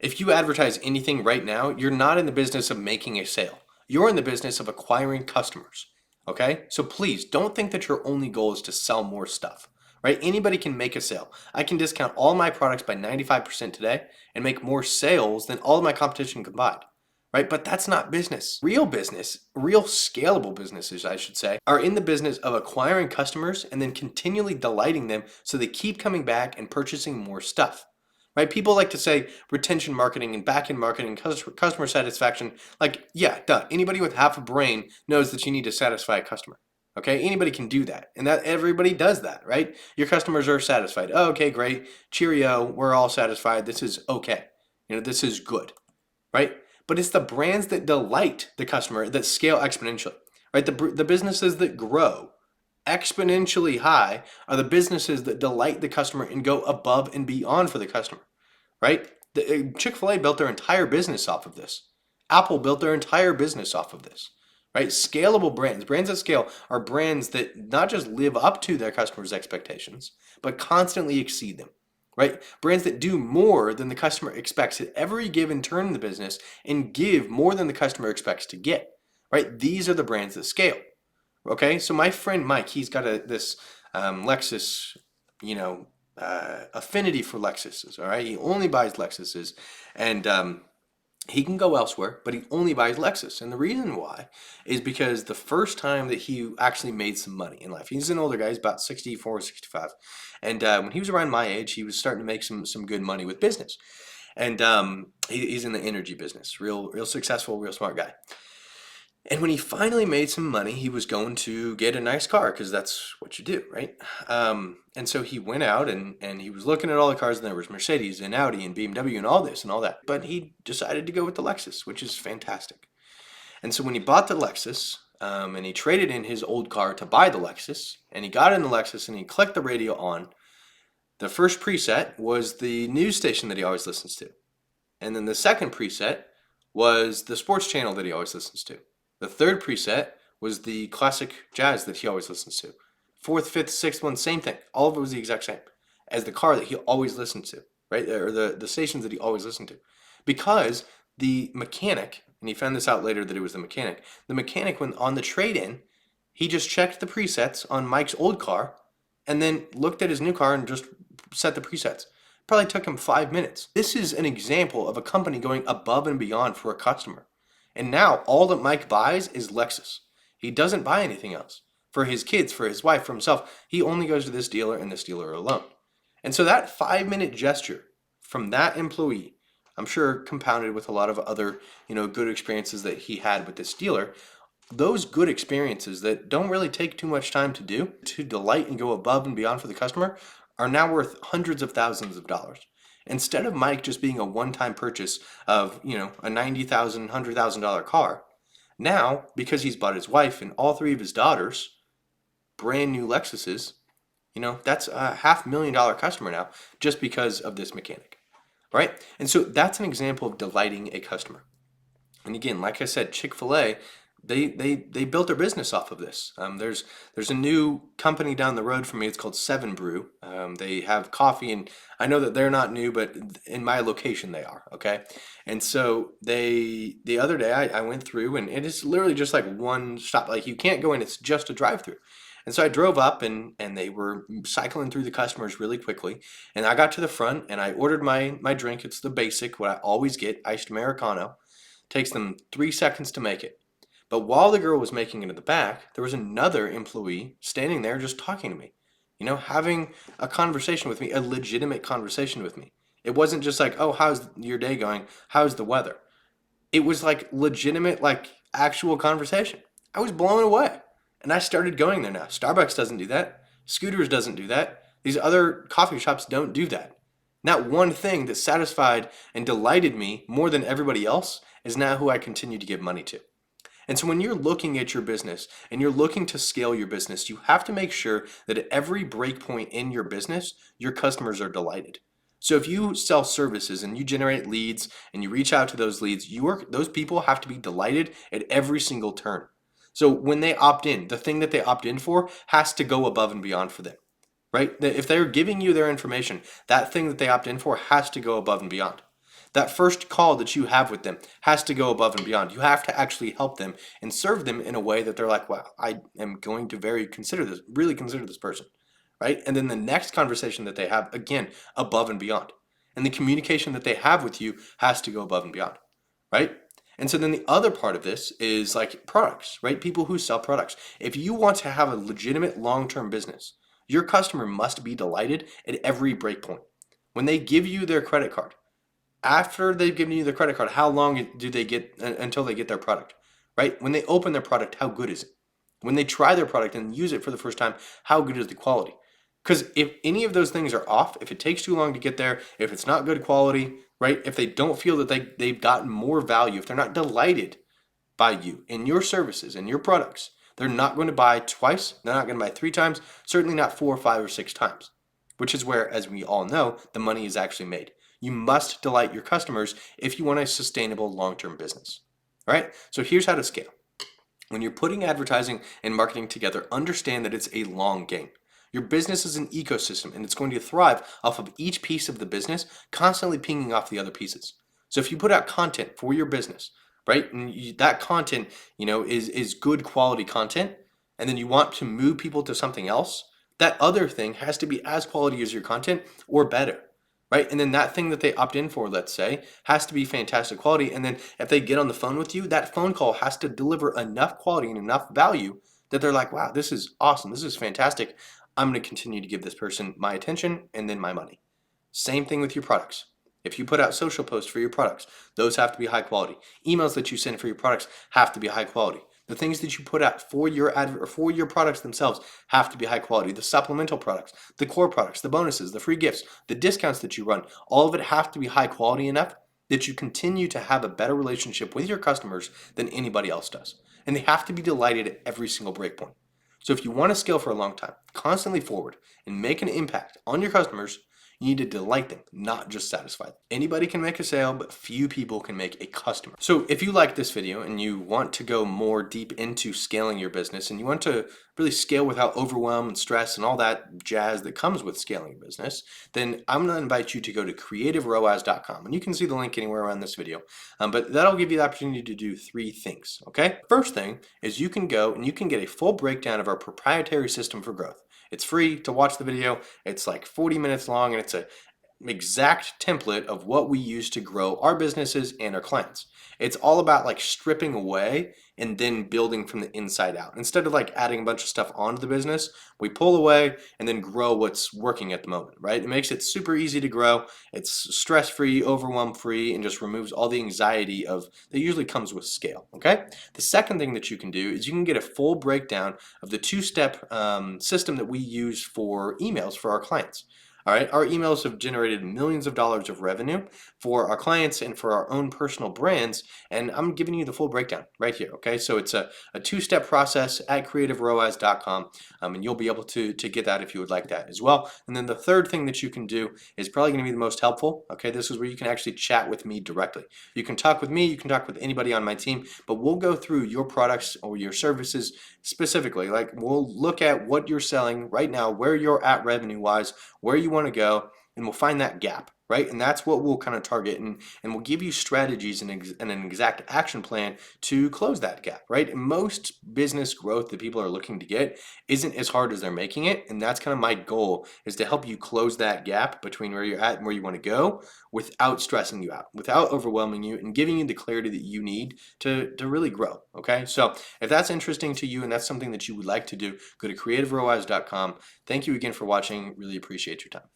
If you advertise anything right now, you're not in the business of making a sale. You're in the business of acquiring customers. Okay? So please don't think that your only goal is to sell more stuff. Right? Anybody can make a sale. I can discount all my products by 95% today and make more sales than all of my competition combined. Right? But that's not business. Real business, real scalable businesses, I should say, are in the business of acquiring customers and then continually delighting them so they keep coming back and purchasing more stuff. Right? People like to say retention marketing and back-end marketing, customer satisfaction. Like, yeah, duh. Anybody with half a brain knows that you need to satisfy a customer. Okay, anybody can do that, and that everybody does that, right? Your customers are satisfied. Oh, okay, great, cheerio. We're all satisfied. This is okay. This is good, right? But it's the brands that delight the customer that scale exponentially, right? The businesses that grow exponentially high are the businesses that delight the customer and go above and beyond for the customer, right? Chick-fil-A built their entire business off of this. Apple built their entire business off of this, right? Scalable brands that scale are brands that not just live up to their customers' expectations, but constantly exceed them, right? Brands that do more than the customer expects at every given turn in the business and give more than the customer expects to get, right? These are the brands that scale. Okay, so my friend Mike, he's got this Lexus, affinity for Lexuses. All right, he only buys Lexuses, and he can go elsewhere, but he only buys Lexus. And the reason why is because the first time that he actually made some money in life, he's an older guy, he's about 64, 65, and when he was around my age, he was starting to make some good money with business, and he's in the energy business, real successful, real smart guy. And when he finally made some money, he was going to get a nice car because that's what you do, right? And so he went out and he was looking at all the cars, and there was Mercedes and Audi and BMW and all this and all that. But he decided to go with the Lexus, which is fantastic. And so when he bought the Lexus, and he traded in his old car to buy the Lexus, and he got in the Lexus and he clicked the radio on, the first preset was the news station that he always listens to. And then the second preset was the sports channel that he always listens to. The third preset was the classic jazz that he always listens to. Fourth, fifth, sixth one, same thing. All of it was the exact same as the car that he always listened to, right? Or the stations that he always listened to. Because the mechanic, and he found this out later that it was the mechanic, when on the trade-in, he just checked the presets on Mike's old car and then looked at his new car and just set the presets. Probably took him 5 minutes. This is an example of a company going above and beyond for a customer. And now all that Mike buys is Lexus. He doesn't buy anything else. For his kids, for his wife, for himself, he only goes to this dealer and this dealer alone. And so that 5-minute gesture from that employee, I'm sure compounded with a lot of other, good experiences that he had with this dealer, those good experiences that don't really take too much time to do, to delight and go above and beyond for the customer, are now worth hundreds of thousands of dollars. Instead of Mike just being a one-time purchase of, a $90,000, $100,000 car, now, because he's bought his wife and all 3 of his daughters brand new Lexuses, that's a $500,000 customer now just because of this mechanic, right? And so that's an example of delighting a customer. And again, like I said, Chick-fil-A, they built their business off of this. There's a new company down the road from me. It's called 7 Brew. They have coffee, and I know that they're not new, but in my location they are. Okay, and so the other day I went through, and it is literally just like one stop. Like you can't go in; it's just a drive-through. And so I drove up, and they were cycling through the customers really quickly. And I got to the front, and I ordered my drink. It's the basic, what I always get, iced Americano. Takes them 3 seconds to make it. But while the girl was making it in the back, there was another employee standing there just talking to me, having a conversation with me, a legitimate conversation with me. It wasn't just like, oh, how's your day going? How's the weather? It was like legitimate, like actual conversation. I was blown away. And I started going there now. Starbucks doesn't do that. Scooters doesn't do that. These other coffee shops don't do that. That one thing that satisfied and delighted me more than everybody else is now who I continue to give money to. And so when you're looking at your business and you're looking to scale your business, you have to make sure that at every break point in your business, your customers are delighted. So if you sell services and you generate leads and you reach out to those leads, those people have to be delighted at every single turn. So when they opt in, the thing that they opt in for has to go above and beyond for them, right? If they're giving you their information, that thing that they opt in for has to go above and beyond. That first call that you have with them has to go above and beyond. You have to actually help them and serve them in a way that they're like, wow, I am going to really consider this person, right? And then the next conversation that they have, again, above and beyond. And the communication that they have with you has to go above and beyond, right? And so then the other part of this is like products, right? People who sell products. If you want to have a legitimate long-term business, your customer must be delighted at every break point. When they give you their credit card, after they've given you their credit card, how long do they get until they get their product, right? When they open their product, how good is it? When they try their product and use it for the first time, how good is the quality? Because if any of those things are off, if it takes too long to get there, if it's not good quality, right? If they don't feel that they've gotten more value, if they're not delighted by you and your services and your products, they're not going to buy twice. They're not going to buy 3 times, certainly not 4, 5, or 6 times, which is where, as we all know, the money is actually made. You must delight your customers if you want a sustainable long-term business. All right, so here's how to scale. When you're putting advertising and marketing together, understand that it's a long game. Your business is an ecosystem and it's going to thrive off of each piece of the business, constantly pinging off the other pieces. So if you put out content for your business, right, and that content, is good quality content, and then you want to move people to something else, that other thing has to be as quality as your content or better. Right? And then that thing that they opt in for, let's say, has to be fantastic quality. And then if they get on the phone with you, that phone call has to deliver enough quality and enough value that they're like, wow, this is awesome. This is fantastic. I'm going to continue to give this person my attention and then my money. Same thing with your products. If you put out social posts for your products, those have to be high quality. Emails that you send for your products have to be high quality. The things that you put out for your or for your products themselves have to be high quality. The supplemental products, the core products, the bonuses, the free gifts, the discounts that you run, all of it have to be high quality enough that you continue to have a better relationship with your customers than anybody else does. And they have to be delighted at every single breakpoint. So if you want to scale for a long time, constantly forward, and make an impact on your customers, you need to delight them, not just satisfy them. Anybody can make a sale, but few people can make a customer. So if you like this video and you want to go more deep into scaling your business and you want to really scale without overwhelm and stress and all that jazz that comes with scaling a business, then I'm going to invite you to go to creativeroas.com. And you can see the link anywhere around this video. But that'll give you the opportunity to do 3 things, okay? First thing is you can go and you can get a full breakdown of our proprietary system for growth. It's free to watch the video. It's like 40 minutes long and it's an exact template of what we use to grow our businesses and our clients. It's all about like stripping away and then building from the inside out. Instead of like adding a bunch of stuff onto the business, we pull away and then grow what's working at the moment, right? It makes it super easy to grow. It's stress-free, overwhelm-free, and just removes all the anxiety that usually comes with scale, okay? The second thing that you can do is you can get a full breakdown of the 2-step system that we use for emails for our clients. All right, our emails have generated millions of dollars of revenue for our clients and for our own personal brands, and I'm giving you the full breakdown right here, okay? So it's a 2-step process at creativeroas.com, and you'll be able to get that if you would like that as well. And then the third thing that you can do is probably gonna be the most helpful, okay? This is where you can actually chat with me directly. You can talk with me, you can talk with anybody on my team, but we'll go through your products or your services specifically. Like we'll look at what you're selling right now, where you're at revenue-wise, where you want to go, and we'll find that gap, right? And that's what we'll kind of target, and we'll give you strategies and an exact action plan to close that gap, right? And most business growth that people are looking to get isn't as hard as they're making it, and that's kind of my goal, is to help you close that gap between where you're at and where you want to go without stressing you out, without overwhelming you, and giving you the clarity that you need to really grow, okay? So if that's interesting to you and that's something that you would like to do, go to creativeroas.com. Thank you again for watching. Really appreciate your time.